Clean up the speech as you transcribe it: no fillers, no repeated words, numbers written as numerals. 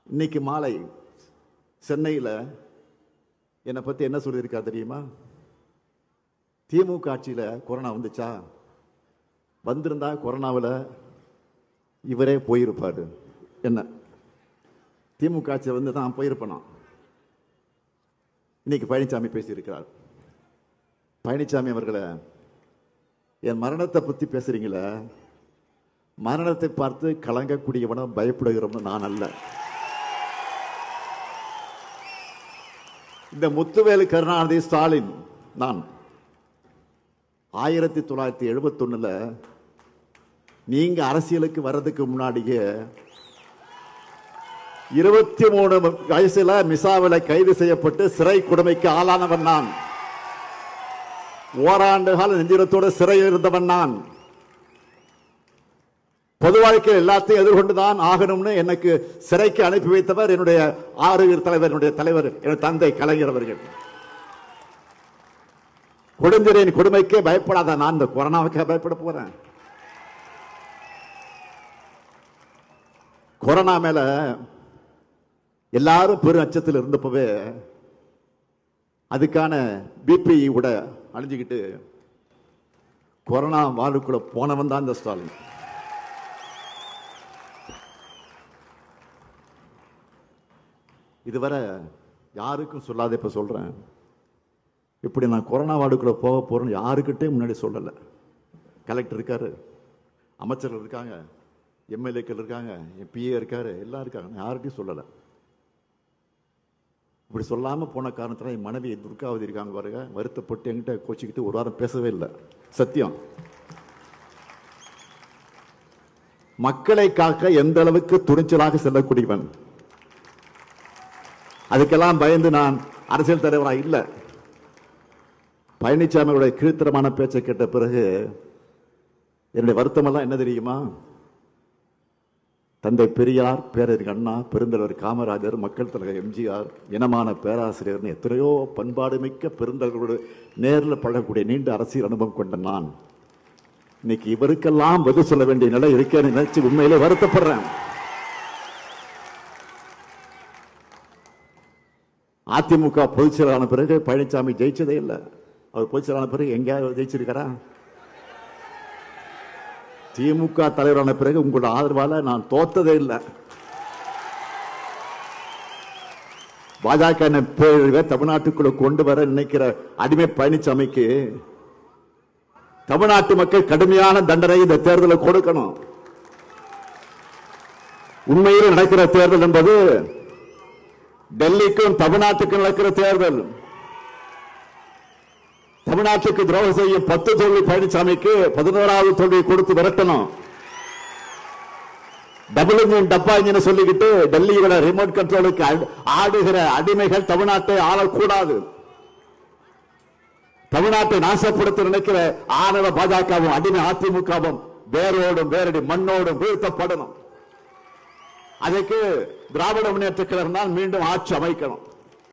இன்னைக்கு மாலை சென்னையில் என்னை பற்றி என்ன சொல்லியிருக்கா தெரியுமா? திமுக ஆட்சியில் கொரோனா வந்துச்சா, வந்திருந்தா கொரோனாவில் இவரே போயிருப்பாரு. என்ன திமுக ஆட்சியில் வந்து தான் போயிருப்பேனா? இன்னைக்கு பழனிசாமி பேசியிருக்கிறார். பழனிசாமி அவர்களை, என் மரணத்தை பற்றி பேசுறீங்களே, மரணத்தை பார்த்து கலங்கக்கூடியவனும் பயப்படுகிறவனும் நான் அல்ல. இந்த முத்துவேலு கருணாநிதி ஸ்டாலின் நான் 1971 நீங்க அரசியலுக்கு வர்றதுக்கு முன்னாடியே 23 வயசுல மிசாவில கைது செய்யப்பட்டு சிறை கொடுமைக்கு ஆளானவன் நான். ஓராண்டு கால நெஞ்சுரத்தோடு சிறையில் இருந்தவன் நான். பொது வாழ்க்கையில் எல்லாத்தையும் எதிர்கொண்டுதான் ஆகணும்னு எனக்கு சிறைக்கு அனுப்பி வைத்தவர் என்னுடைய ஆறுயிர் தலைவர், என்னுடைய தலைவர், என் தந்தை கலைஞர் அவர்கள். கொடுஞ்சிறையின் கொடுமைக்கே பயப்படாத நான் இந்த கொரோனாவுக்கே பயப்பட போறேன்? கொரோனா மேல எல்லாரும் பெரும் அச்சத்தில் இருந்தப்பவே அதுக்கான பிபி கூட அணிஞ்சுக்கிட்டு கொரோனா வாழ்வுக்குள்ள போனவன் தான் இந்த ஸ்டாலின். இதுவரை யாருக்கும் சொல்லாத இப்ப சொல்றேன். இப்படி நான் கொரோனா வார்டுக்குள்ள போக போறேன்னு யாருக்கிட்டே முன்னாடி சொல்லலை. கலெக்டர் இருக்காரு, அமைச்சர்கள் இருக்காங்க, எம்எல்ஏக்கள் இருக்காங்க, பிஏ இருக்காரு, எல்லாம் இருக்காங்க. யாருக்கிட்டையும் சொல்லலை. இப்படி சொல்லாம போன காரணத்துல என் மனைவி துர்காவதி இருக்காங்க பாருங்க, வருத்தப்பட்டு என்கிட்ட கோச்சிக்கிட்டு ஒரு வாரம் பேசவே இல்லை. சத்தியம். மக்களை காக்க எந்த அளவுக்கு துணிச்சலாக செல்லக்கூடியவன். அதுக்கெல்லாம் பயந்து நான் அரசியல் தலைவராக இல்லை. பழனிசாமியோட கீழ்த்தரமான பேச்சை கேட்ட பிறகு என்னுடைய வருத்தமெல்லாம் என்ன தெரியுமா? தந்தை பெரியார், பேரறிஞர் அண்ணா, பெருந்தலைவர் காமராஜர், மக்கள் தலைவர் எம்ஜிஆர், இனமான பேராசிரியர், எத்தனையோ பண்பாடு மிக்க பெருந்தலைவர்களோடு நேரில் பழகக்கூடிய நீண்ட அரசியல் அனுபவம் கொண்ட நான் இன்னைக்கு இவருக்கெல்லாம் பதில் சொல்ல வேண்டிய நிலை இருக்கேன்னு நினைச்சு உண்மையிலே வருத்தப்படுறேன். அதிமுக பொதுச் செயலாளர் பிறகு பழனிசாமி ஜெயிச்சதே இல்லை. அவர் பொதுச் செயலாளர் பிறகு எங்கேயாவது ஜெயிச்சிருக்காரா? திமுக தலைவரான பிறகு உங்களோட ஆதரவால நான் தோத்ததே இல்லை. பாஜக தமிழ்நாட்டுக்குள்ள கொண்டு வர நினைக்கிற அடிமை பழனிசாமிக்கு தமிழ்நாட்டு மக்கள் கடுமையான தண்டனை இந்த தேர்தலில் கொடுக்கணும். உண்மையில் நடக்கிற தேர்தல் என்பது டெல்லிக்கும் தமிழ்நாட்டுக்கும் நடக்கிற தேர்தல். தமிழ்நாட்டுக்கு துரோகம் செய்யும் 10 தோல்வி பழனிசாமிக்கு 11வது தோல்வியை கொடுத்து விரட்டணும். டபுள் இன்ஜின் டப்பா இன்ஜின் சொல்லிக்கிட்டு டெல்லியோட ரிமோட் கண்ட்ரோலுக்கு ஆடுகிற அடிமைகள் தமிழ்நாட்டை ஆளக்கூடாது. தமிழ்நாட்டை நாசப்படுத்த நினைக்கிற ஆணவ பாஜகவும் அடிமை அதிமுகவும் வேரோடும் வேரடி மண்ணோடும் வீழ்த்தப்படணும். அதற்கு திராவிட முன்னேற்ற கழகம் தான் மீண்டும் ஆட்சி அமைக்கணும்.